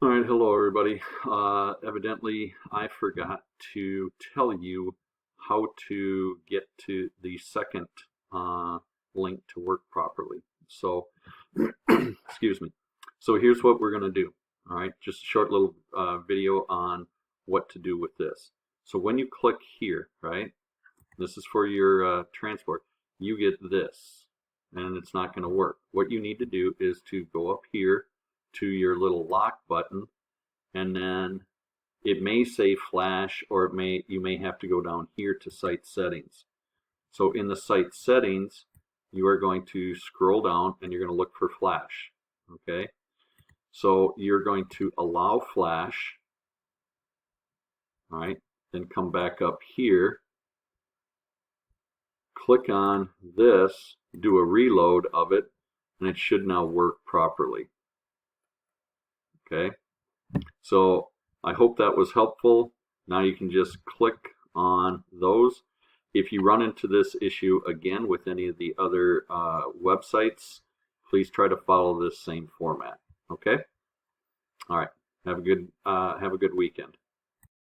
All right, hello everybody. Evidently, I forgot to tell you how to get to the second uh, link to work properly. So, excuse me. So here's what we're going to do. All right, just a short little video on what to do with this. So when you click here, right, this is for your transport, you get this, and it's not going to work. What you need to do is to go up here to your little lock button, and then it may say flash, or you may have to go down here to site settings. So in the site settings, you are going to scroll down and you're going to look for flash. Okay, so you're going to allow flash. All right, then come back up here, click on this, do a reload of it, and it should now work properly. Okay, so I hope that was helpful. Now you can just click on those. If you run into this issue again with any of the other websites, please try to follow this same format. Okay? All right. Have a good weekend.